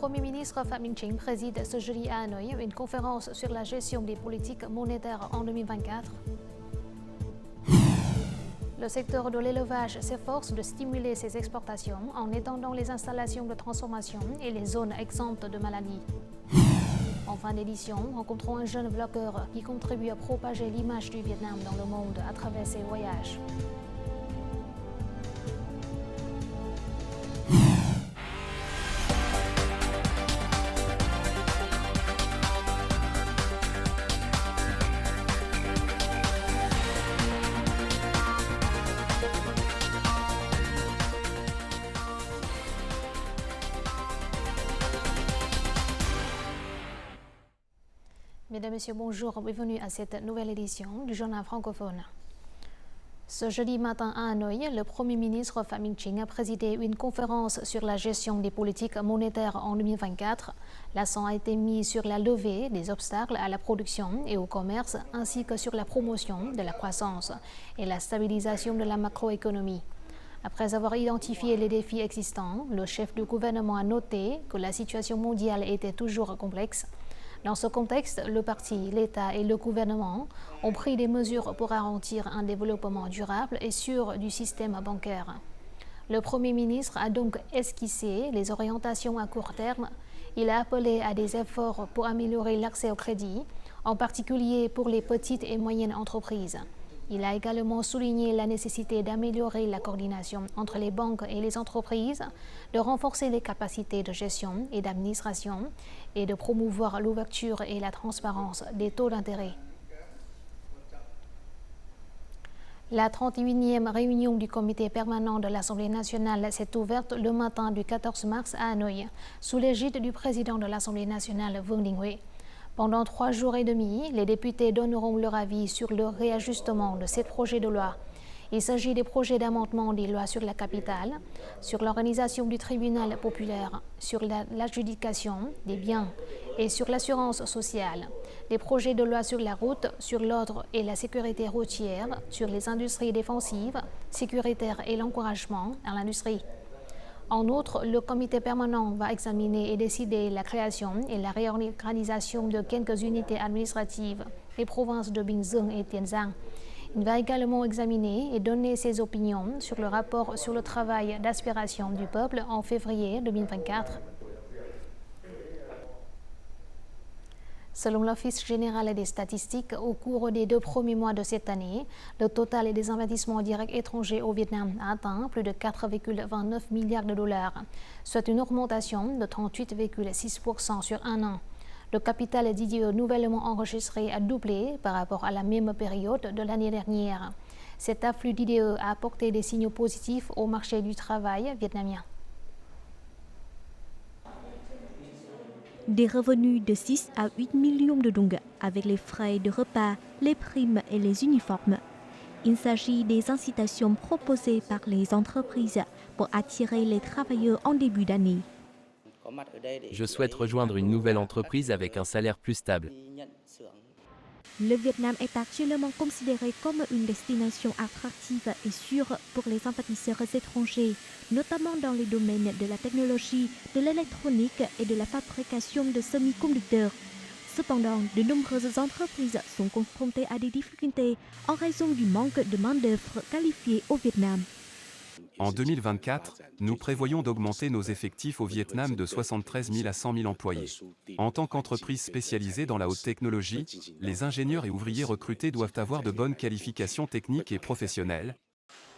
Premier ministre Phạm Minh Chính préside ce jeudi à Hanoï une conférence sur la gestion des politiques monétaires en 2024. Le secteur de l'élevage s'efforce de stimuler ses exportations en étendant les installations de transformation et les zones exemptes de maladies. En fin d'édition, rencontrons un jeune blogueur qui contribue à propager l'image du Vietnam dans le monde à travers ses voyages. Mesdames et Messieurs, bonjour, bienvenue à cette nouvelle édition du journal francophone. Ce jeudi matin à Hanoï, le Premier ministre Phạm Minh Chính a présidé une conférence sur la gestion des politiques monétaires en 2024. L'accent a été mis sur la levée des obstacles à la production et au commerce, ainsi que sur la promotion de la croissance et la stabilisation de la macroéconomie. Après avoir identifié les défis existants, le chef du gouvernement a noté que la situation mondiale était toujours complexe. Dans ce contexte, le parti, l'État et le gouvernement ont pris des mesures pour garantir un développement durable et sûr du système bancaire. Le Premier ministre a donc esquissé les orientations à court terme. Il a appelé à des efforts pour améliorer l'accès au crédit, en particulier pour les petites et moyennes entreprises. Il a également souligné la nécessité d'améliorer la coordination entre les banques et les entreprises, de renforcer les capacités de gestion et d'administration et de promouvoir l'ouverture et la transparence des taux d'intérêt. La 31e réunion du comité permanent de l'Assemblée nationale s'est ouverte le matin du 14 mars à Hanoï, sous l'égide du président de l'Assemblée nationale, Vương Đình Huệ. Pendant 3 jours et demi, les députés donneront leur avis sur le réajustement de ces projets de loi. Il s'agit des projets d'amendement des lois sur la capitale, sur l'organisation du tribunal populaire, sur l'adjudication des biens et sur l'assurance sociale, des projets de loi sur la route, sur l'ordre et la sécurité routière, sur les industries défensives, sécuritaires et l'encouragement à l'industrie. En outre, le comité permanent va examiner et décider la création et la réorganisation de quelques unités administratives des provinces de Bình Dương et Tiền Giang. Il va également examiner et donner ses opinions sur le rapport sur le travail d'aspiration du peuple en février 2024. Selon l'Office général des statistiques, au cours des 2 premiers mois de cette année, le total des investissements directs étrangers au Vietnam a atteint plus de 4,29 milliards de dollars, soit une augmentation de 38,6% sur un an. Le capital d'IDE nouvellement enregistré a doublé par rapport à la même période de l'année dernière. Cet afflux d'IDE a apporté des signaux positifs au marché du travail vietnamien. Des revenus de 6 à 8 millions de dong avec les frais de repas, les primes et les uniformes. Il s'agit des incitations proposées par les entreprises pour attirer les travailleurs en début d'année. Je souhaite rejoindre une nouvelle entreprise avec un salaire plus stable. Le Vietnam est actuellement considéré comme une destination attractive et sûre pour les investisseurs étrangers, notamment dans les domaines de la technologie, de l'électronique et de la fabrication de semi-conducteurs. Cependant, de nombreuses entreprises sont confrontées à des difficultés en raison du manque de main-d'œuvre qualifiée au Vietnam. En 2024, nous prévoyons d'augmenter nos effectifs au Vietnam de 73 000 à 100 000 employés. En tant qu'entreprise spécialisée dans la haute technologie, les ingénieurs et ouvriers recrutés doivent avoir de bonnes qualifications techniques et professionnelles.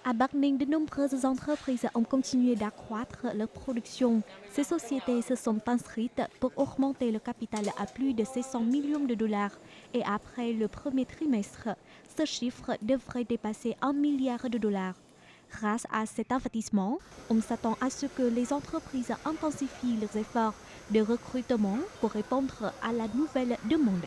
À Bắc Ninh, de nombreuses entreprises ont continué d'accroître leur production. Ces sociétés se sont inscrites pour augmenter le capital à plus de 600 millions de dollars. Et après le premier trimestre, ce chiffre devrait dépasser 1 milliard de dollars. Grâce à cet investissement, on s'attend à ce que les entreprises intensifient leurs efforts de recrutement pour répondre à la nouvelle demande.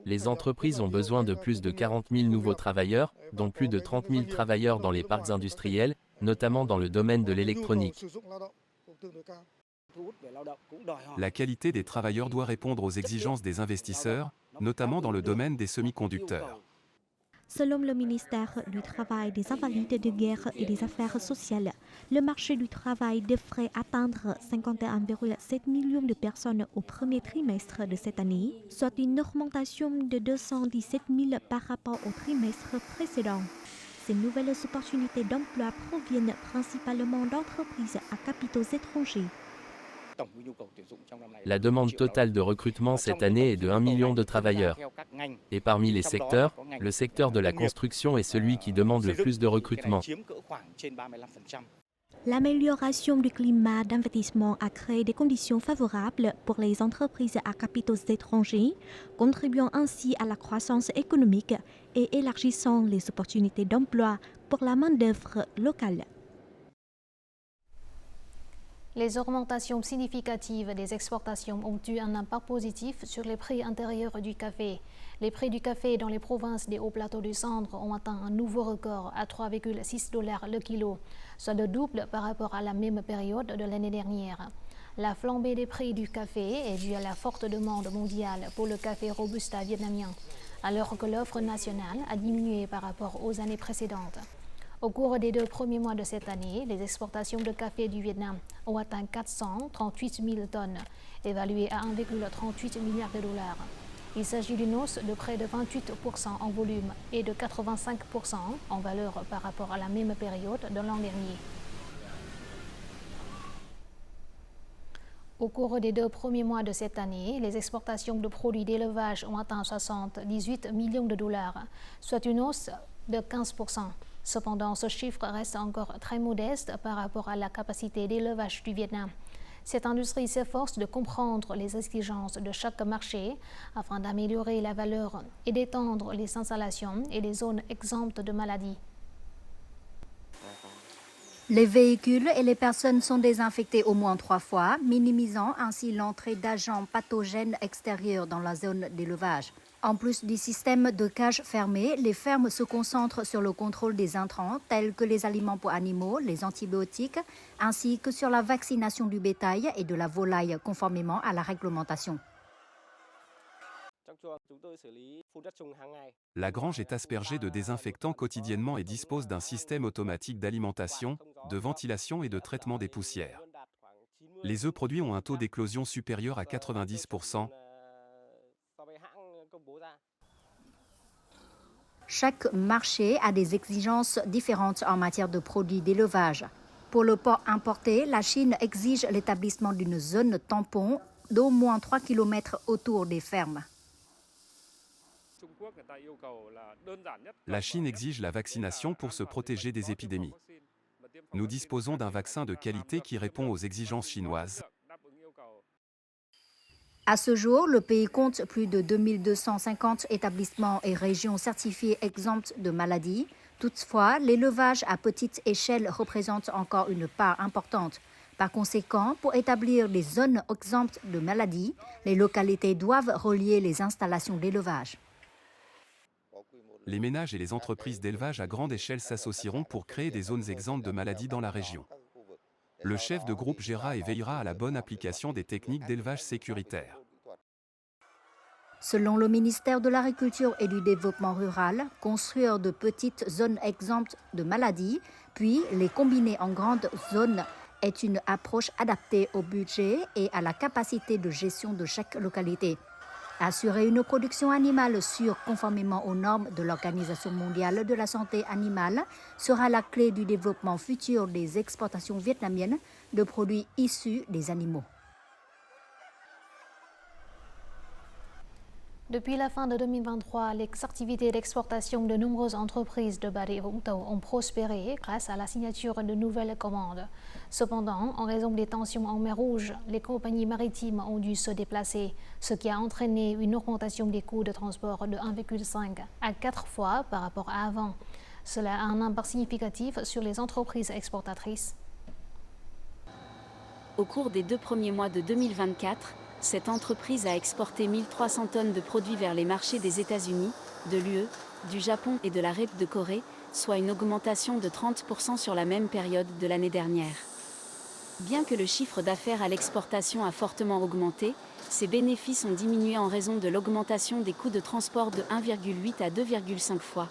Les entreprises ont besoin de plus de 40 000 nouveaux travailleurs, dont plus de 30 000 travailleurs dans les parcs industriels, notamment dans le domaine de l'électronique. La qualité des travailleurs doit répondre aux exigences des investisseurs, notamment dans le domaine des semi-conducteurs. Selon le ministère du Travail, des Invalides de guerre et des Affaires sociales, le marché du travail devrait atteindre 51,7 millions de personnes au premier trimestre de cette année, soit une augmentation de 217 000 par rapport au trimestre précédent. Ces nouvelles opportunités d'emploi proviennent principalement d'entreprises à capitaux étrangers. La demande totale de recrutement cette année est de 1 million de travailleurs. Et parmi les secteurs, le secteur de la construction est celui qui demande le plus de recrutement. L'amélioration du climat d'investissement a créé des conditions favorables pour les entreprises à capitaux étrangers, contribuant ainsi à la croissance économique et élargissant les opportunités d'emploi pour la main-d'œuvre locale. Les augmentations significatives des exportations ont eu un impact positif sur les prix intérieurs du café. Les prix du café dans les provinces des hauts plateaux du centre ont atteint un nouveau record à 3,6 $ le kilo, soit le double par rapport à la même période de l'année dernière. La flambée des prix du café est due à la forte demande mondiale pour le café robusta vietnamien, alors que l'offre nationale a diminué par rapport aux années précédentes. Au cours des 2 premiers mois de cette année, les exportations de café du Vietnam ont atteint 438 000 tonnes, évaluées à 1,38 milliard de dollars. Il s'agit d'une hausse de près de 28% en volume et de 85% en valeur par rapport à la même période de l'an dernier. Au cours des 2 premiers mois de cette année, les exportations de produits d'élevage ont atteint 78 millions de dollars, soit une hausse de 15%. Cependant, ce chiffre reste encore très modeste par rapport à la capacité d'élevage du Vietnam. Cette industrie s'efforce de comprendre les exigences de chaque marché afin d'améliorer la valeur et d'étendre les installations et les zones exemptes de maladies. Les véhicules et les personnes sont désinfectés au moins 3 fois, minimisant ainsi l'entrée d'agents pathogènes extérieurs dans la zone d'élevage. En plus du système de cages fermées, les fermes se concentrent sur le contrôle des intrants tels que les aliments pour animaux, les antibiotiques, ainsi que sur la vaccination du bétail et de la volaille conformément à la réglementation. La grange est aspergée de désinfectants quotidiennement et dispose d'un système automatique d'alimentation, de ventilation et de traitement des poussières. Les œufs produits ont un taux d'éclosion supérieur à 90%. Chaque marché a des exigences différentes en matière de produits d'élevage. Pour le porc importé, la Chine exige l'établissement d'une zone tampon d'au moins 3 km autour des fermes. La Chine exige la vaccination pour se protéger des épidémies. Nous disposons d'un vaccin de qualité qui répond aux exigences chinoises. À ce jour, le pays compte plus de 2250 établissements et régions certifiées exemptes de maladies. Toutefois, l'élevage à petite échelle représente encore une part importante. Par conséquent, pour établir des zones exemptes de maladies, les localités doivent relier les installations d'élevage. Les ménages et les entreprises d'élevage à grande échelle s'associeront pour créer des zones exemptes de maladies dans la région. Le chef de groupe gérera et veillera à la bonne application des techniques d'élevage sécuritaire. Selon le ministère de l'Agriculture et du Développement rural, construire de petites zones exemptes de maladies, puis les combiner en grandes zones est une approche adaptée au budget et à la capacité de gestion de chaque localité. Assurer une production animale sûre conformément aux normes de l'Organisation mondiale de la santé animale sera la clé du développement futur des exportations vietnamiennes de produits issus des animaux. Depuis la fin de 2023, les activités d'exportation de nombreuses entreprises de Bà Rịa Vũng Tàu ont prospéré grâce à la signature de nouvelles commandes. Cependant, en raison des tensions en mer Rouge, les compagnies maritimes ont dû se déplacer, ce qui a entraîné une augmentation des coûts de transport de 1,5 à 4 fois par rapport à avant. Cela a un impact significatif sur les entreprises exportatrices. Au cours des 2 premiers mois de 2024, cette entreprise a exporté 1300 tonnes de produits vers les marchés des États-Unis, de l'UE, du Japon et de la République de Corée, soit une augmentation de 30% sur la même période de l'année dernière. Bien que le chiffre d'affaires à l'exportation a fortement augmenté, ses bénéfices ont diminué en raison de l'augmentation des coûts de transport de 1,8 à 2,5 fois.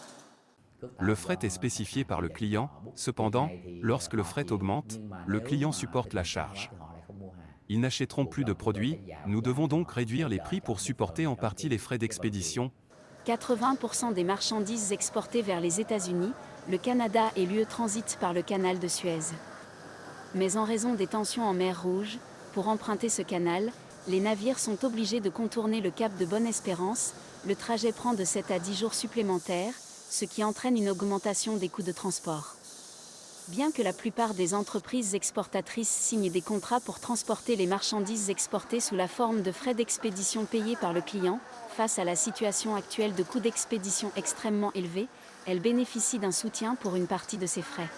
Le fret est spécifié par le client, cependant, lorsque le fret augmente, le client supporte la charge. Ils n'achèteront plus de produits, nous devons donc réduire les prix pour supporter en partie les frais d'expédition. 80% des marchandises exportées vers les États-Unis, le Canada et l'UE transitent par le canal de Suez. Mais en raison des tensions en mer Rouge, pour emprunter ce canal, les navires sont obligés de contourner le cap de Bonne-Espérance. Le trajet prend de 7 à 10 jours supplémentaires, ce qui entraîne une augmentation des coûts de transport. Bien que la plupart des entreprises exportatrices signent des contrats pour transporter les marchandises exportées sous la forme de frais d'expédition payés par le client, face à la situation actuelle de coûts d'expédition extrêmement élevés, elles bénéficient d'un soutien pour une partie de ces frais.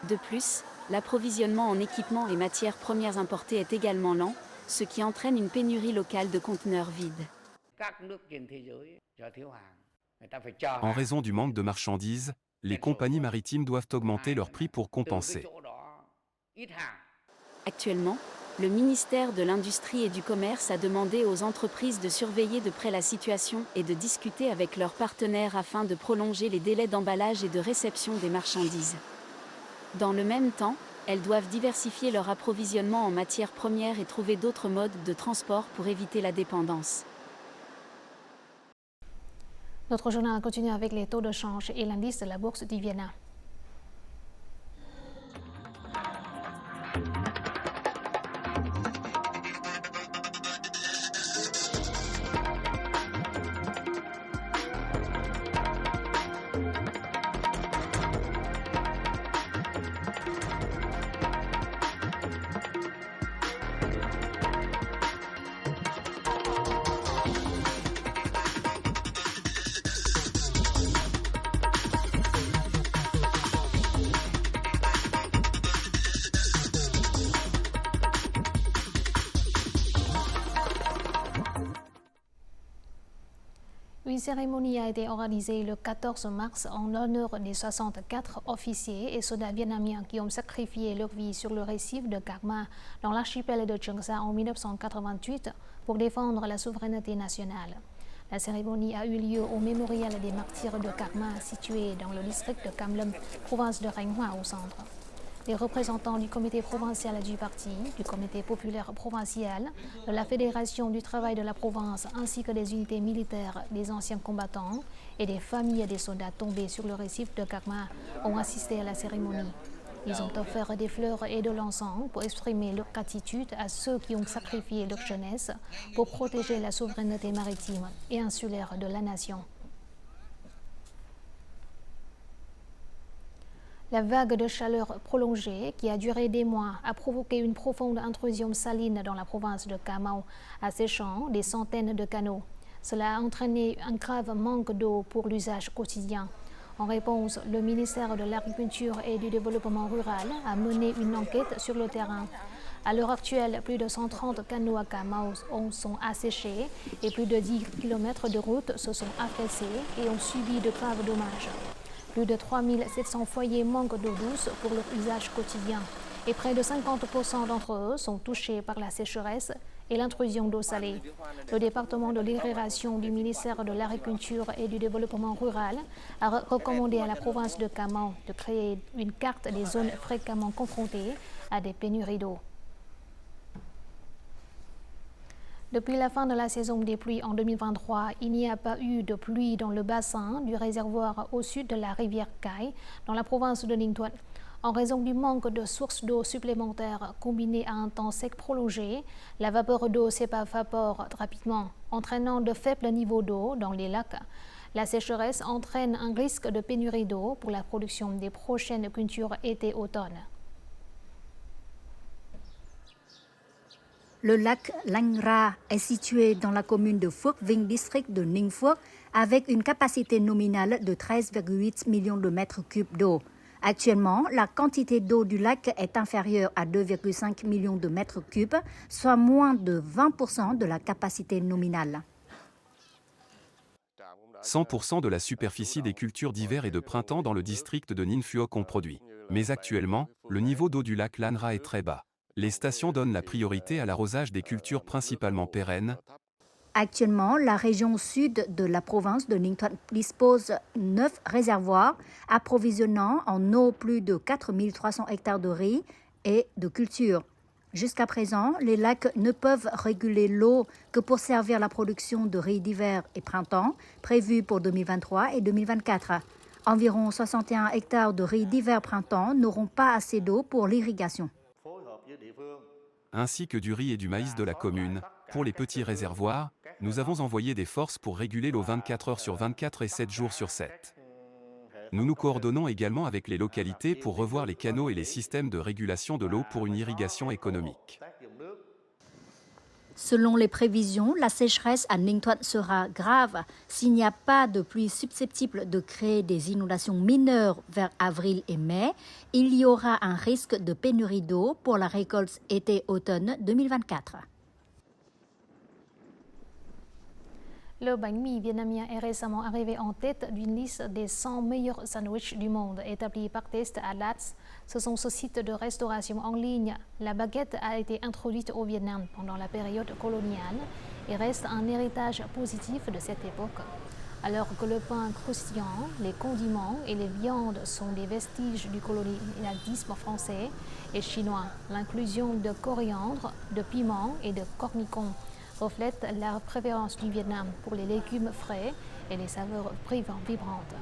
De plus, l'approvisionnement en équipements et matières premières importées est également lent, ce qui entraîne une pénurie locale de conteneurs vides. En raison du manque de marchandises, les compagnies maritimes doivent augmenter leurs prix pour compenser. Actuellement, le ministère de l'Industrie et du Commerce a demandé aux entreprises de surveiller de près la situation et de discuter avec leurs partenaires afin de prolonger les délais d'emballage et de réception des marchandises. Dans le même temps, elles doivent diversifier leur approvisionnement en matières premières et trouver d'autres modes de transport pour éviter la dépendance. Notre journal continue avec les taux de change et l'indice de la bourse du Vienna. Une cérémonie a été organisée le 14 mars en l'honneur des 64 officiers et soldats vietnamiens qui ont sacrifié leur vie sur le récif de Karma dans l'archipel de Trường Sa en 1988 pour défendre la souveraineté nationale. La cérémonie a eu lieu au mémorial des martyrs de Karma situé dans le district de Cam Lâm, province de Thanh Hóa au centre. Les représentants du comité provincial du parti, du comité populaire provincial, de la fédération du travail de la province ainsi que des unités militaires, des anciens combattants et des familles des soldats tombés sur le récif de Karma ont assisté à la cérémonie. Ils ont offert des fleurs et de l'encens pour exprimer leur gratitude à ceux qui ont sacrifié leur jeunesse pour protéger la souveraineté maritime et insulaire de la nation. La vague de chaleur prolongée, qui a duré des mois, a provoqué une profonde intrusion saline dans la province de Cà Mau, asséchant des centaines de canaux. Cela a entraîné un grave manque d'eau pour l'usage quotidien. En réponse, le ministère de l'Agriculture et du Développement rural a mené une enquête sur le terrain. À l'heure actuelle, plus de 130 canaux à Cà Mau sont asséchés et plus de 10 km de routes se sont affaissés et ont subi de graves dommages. Plus de 3700 foyers manquent d'eau douce pour leur usage quotidien et près de 50% d'entre eux sont touchés par la sécheresse et l'intrusion d'eau salée. Le département de l'irrigation du ministère de l'Agriculture et du Développement rural a recommandé à la province de Cà Mau de créer une carte des zones fréquemment confrontées à des pénuries d'eau. Depuis la fin de la saison des pluies en 2023, il n'y a pas eu de pluie dans le bassin du réservoir au sud de la rivière Cai, dans la province de Ninh Thuận. En raison du manque de sources d'eau supplémentaires combiné à un temps sec prolongé, la vapeur d'eau s'évapore rapidement, entraînant de faibles niveaux d'eau dans les lacs. La sécheresse entraîne un risque de pénurie d'eau pour la production des prochaines cultures été-automne. Le lac Lang Ra est situé dans la commune de Phước Vinh, district de Ninh Phước, avec une capacité nominale de 13,8 millions de mètres cubes d'eau. Actuellement, la quantité d'eau du lac est inférieure à 2,5 millions de mètres cubes, soit moins de 20% de la capacité nominale. 100% de la superficie des cultures d'hiver et de printemps dans le district de Ninh Phuoc ont produit. Mais actuellement, le niveau d'eau du lac Lan Ra est très bas. Les stations donnent la priorité à l'arrosage des cultures principalement pérennes. Actuellement, la région sud de la province de Ninh Thuận dispose 9 réservoirs approvisionnant en eau plus de 4300 hectares de riz et de cultures. Jusqu'à présent, les lacs ne peuvent réguler l'eau que pour servir la production de riz d'hiver et printemps, prévue pour 2023 et 2024. Environ 61 hectares de riz d'hiver-printemps n'auront pas assez d'eau pour l'irrigation. Ainsi que du riz et du maïs de la commune, pour les petits réservoirs, nous avons envoyé des forces pour réguler l'eau 24 heures sur 24 et 7 jours sur 7. Nous nous coordonnons également avec les localités pour revoir les canaux et les systèmes de régulation de l'eau pour une irrigation économique. Selon les prévisions, la sécheresse à Ninh Thuận sera grave s'il n'y a pas de pluie susceptible de créer des inondations mineures vers avril et mai. Il y aura un risque de pénurie d'eau pour la récolte été-automne 2024. Le bánh mì vietnamien est récemment arrivé en tête d'une liste des 100 meilleurs sandwichs du monde établie par Taste Atlas. Ce sont ce site de restauration en ligne. La baguette a été introduite au Vietnam pendant la période coloniale et reste un héritage positif de cette époque. Alors que le pain croustillant, les condiments et les viandes sont des vestiges du colonialisme français et chinois, l'inclusion de coriandre, de piment et de cornichons reflète la préférence du Vietnam pour les légumes frais et les saveurs vibrantes.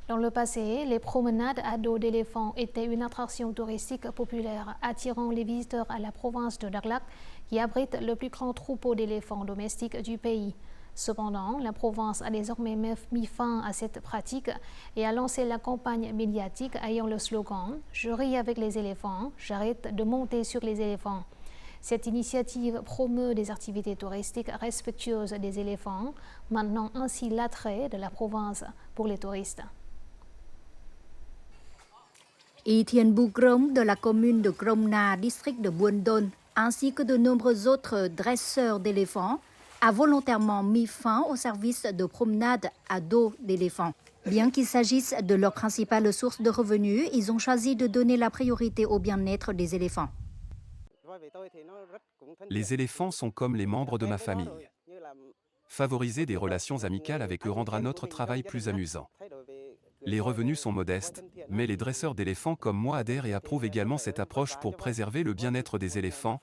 Dans le passé, les promenades à dos d'éléphants étaient une attraction touristique populaire, attirant les visiteurs à la province de Đắk Lắk, qui abrite le plus grand troupeau d'éléphants domestiques du pays. Cependant, la province a désormais mis fin à cette pratique et a lancé la campagne médiatique ayant le slogan « Je ris avec les éléphants, j'arrête de monter sur les éléphants ». Cette initiative promeut des activités touristiques respectueuses des éléphants, maintenant ainsi l'attrait de la province pour les touristes. Y Thien Bu Krông de la commune de Krông Na, district de Buôn Đôn, ainsi que de nombreux autres dresseurs d'éléphants, a volontairement mis fin au service de promenade à dos d'éléphants. Bien qu'il s'agisse de leur principale source de revenus, ils ont choisi de donner la priorité au bien-être des éléphants. Les éléphants sont comme les membres de ma famille. Favoriser des relations amicales avec eux rendra notre travail plus amusant. Les revenus sont modestes, mais les dresseurs d'éléphants comme moi adhèrent et approuvent également cette approche pour préserver le bien-être des éléphants.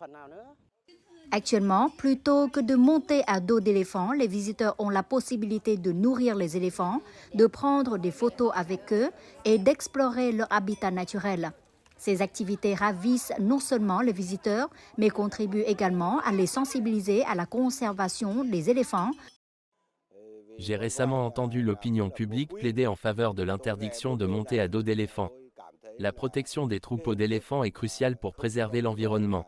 Actuellement, plutôt que de monter à dos d'éléphants, les visiteurs ont la possibilité de nourrir les éléphants, de prendre des photos avec eux et d'explorer leur habitat naturel. Ces activités ravissent non seulement les visiteurs, mais contribuent également à les sensibiliser à la conservation des éléphants. J'ai récemment entendu l'opinion publique plaider en faveur de l'interdiction de monter à dos d'éléphants. La protection des troupeaux d'éléphants est cruciale pour préserver l'environnement.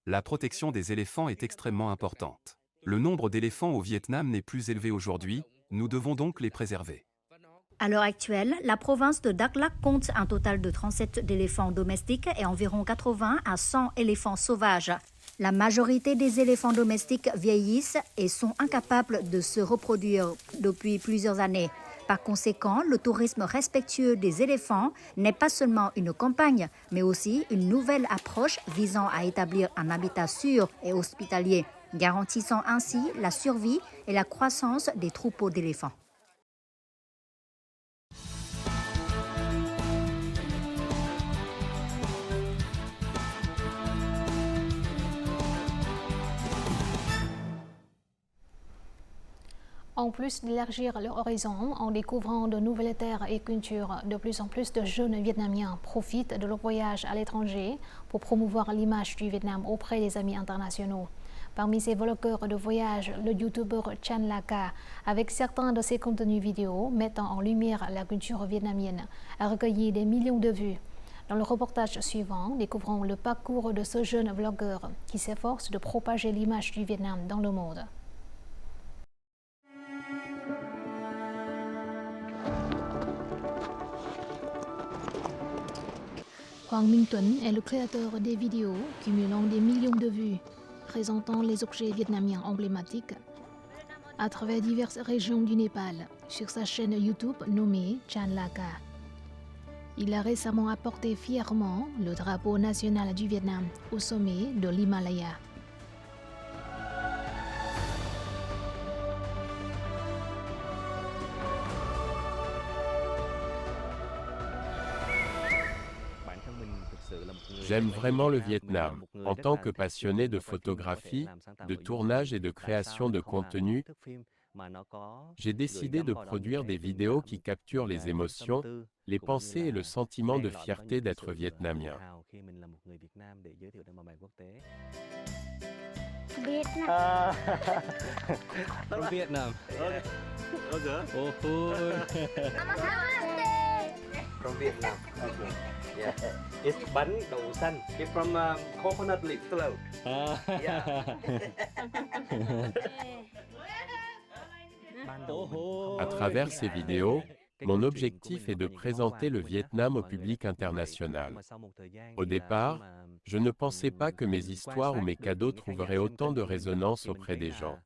La protection des éléphants est extrêmement importante. Le nombre d'éléphants au Vietnam n'est plus élevé aujourd'hui, nous devons donc les préserver. À l'heure actuelle, la province de Đắk Lắk compte un total de 37 éléphants domestiques et environ 80 à 100 éléphants sauvages. La majorité des éléphants domestiques vieillissent et sont incapables de se reproduire depuis plusieurs années. Par conséquent, le tourisme respectueux des éléphants n'est pas seulement une campagne, mais aussi une nouvelle approche visant à établir un habitat sûr et hospitalier, garantissant ainsi la survie et la croissance des troupeaux d'éléphants. En plus d'élargir leur horizon en découvrant de nouvelles terres et cultures, de plus en plus de jeunes Vietnamiens profitent de leur voyage à l'étranger pour promouvoir l'image du Vietnam auprès des amis internationaux. Parmi ces vlogueurs de voyage, le youtubeur Chan Laka, avec certains de ses contenus vidéo mettant en lumière la culture vietnamienne, a recueilli des millions de vues. Dans le reportage suivant, découvrons le parcours de ce jeune vlogueur qui s'efforce de propager l'image du Vietnam dans le monde. Hoàng Minh Tuấn est le créateur des vidéos cumulant des millions de vues, présentant les objets vietnamiens emblématiques à travers diverses régions du Népal sur sa chaîne YouTube nommée Chan Laka. Il a récemment apporté fièrement le drapeau national du Vietnam au sommet de l'Himalaya. J'aime vraiment le Vietnam. En tant que passionné de photographie, de tournage et de création de contenu, j'ai décidé de produire des vidéos qui capturent les émotions, les pensées et le sentiment de fierté d'être vietnamien. From Vietnam. Okay. Oh, from Vietnam. Okay. Yeah. It's bánh đậu xanh. It's from coconut leaf float. À travers ces vidéos, mon objectif est de présenter le Vietnam au public international. Au départ, je ne pensais pas que mes histoires ou mes cadeaux trouveraient autant de résonance auprès des gens.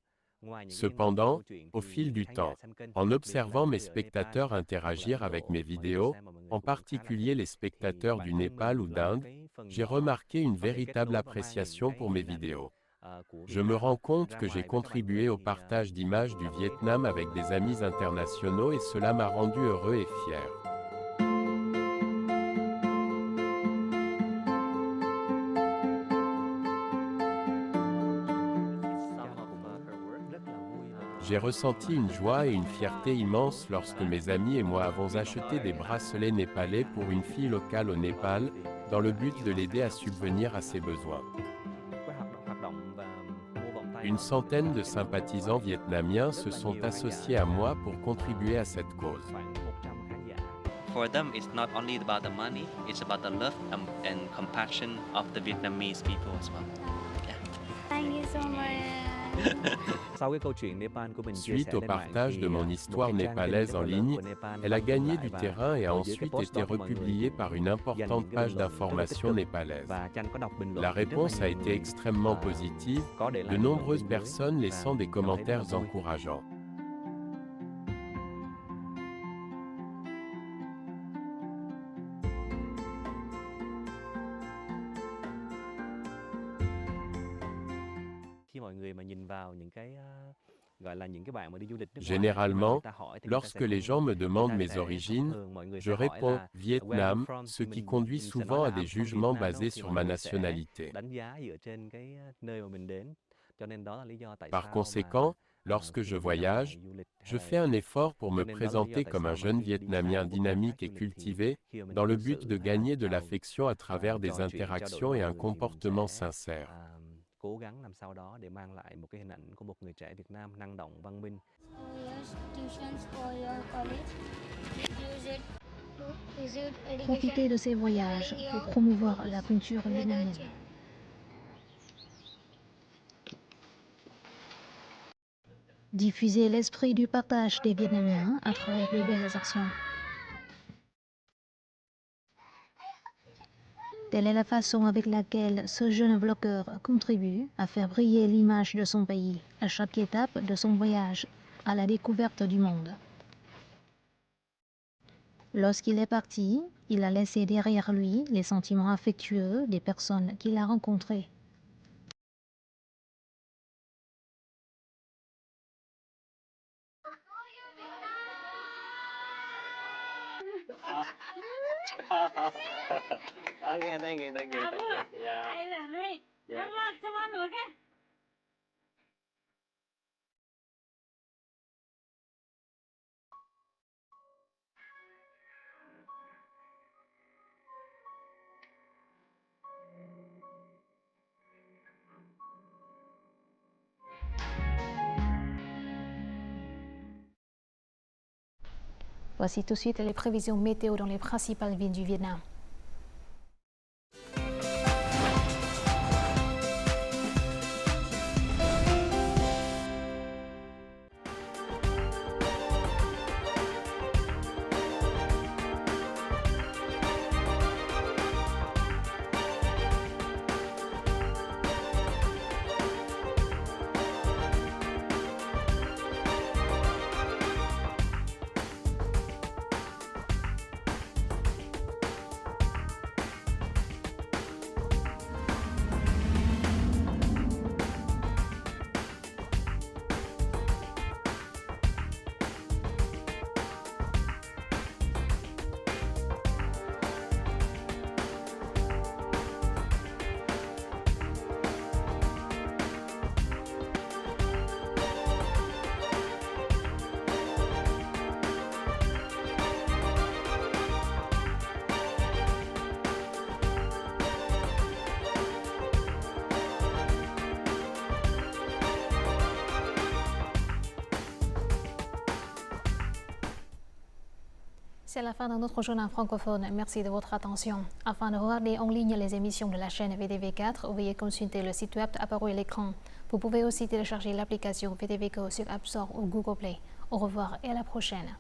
Cependant, au fil du temps, en observant mes spectateurs interagir avec mes vidéos, en particulier les spectateurs du Népal ou d'Inde, j'ai remarqué une véritable appréciation pour mes vidéos. Je me rends compte que j'ai contribué au partage d'images du Vietnam avec des amis internationaux et cela m'a rendu heureux et fier. J'ai ressenti une joie et une fierté immense lorsque mes amis et moi avons acheté des bracelets népalais pour une fille locale au Népal, dans le but de l'aider à subvenir à ses besoins. Une centaine de sympathisants vietnamiens se sont associés à moi pour contribuer à cette cause. For them, it's not only about the money, it's about the love and compassion of the Vietnamese people as well. Thank you so much. Suite au partage de mon histoire népalaise en ligne, elle a gagné du terrain et a ensuite été republiée par une importante page d'information népalaise. La réponse a été extrêmement positive, de nombreuses personnes laissant des commentaires encourageants. Généralement, lorsque les gens me demandent mes origines, je réponds « Vietnam », ce qui conduit souvent à des jugements basés sur ma nationalité. Par conséquent, lorsque je voyage, je fais un effort pour me présenter comme un jeune Vietnamien dynamique et cultivé, dans le but de gagner de l'affection à travers des interactions et un comportement sincère. Cố gắng làm sao đó để mang lại một cái hình ảnh của một người trẻ Việt Nam năng động, văn minh. Profitez de ces voyages pour promouvoir la culture vietnamienne. Diffusez l'esprit du partage des Vietnamiens à travers les belles actions. Telle est la façon avec laquelle ce jeune vlogueur contribue à faire briller l'image de son pays à chaque étape de son voyage à la découverte du monde. Lorsqu'il est parti, il a laissé derrière lui les sentiments affectueux des personnes qu'il a rencontrées. Okay, thank you. Yeah. Voici tout de suite les prévisions météo dans les principales villes du Vietnam. C'est la fin de notre journal francophone. Merci de votre attention. Afin de regarder en ligne les émissions de la chaîne VTV4, veuillez consulter le site web apparu à l'écran. Vous pouvez aussi télécharger l'application VTV Go sur App Store ou Google Play. Au revoir et à la prochaine.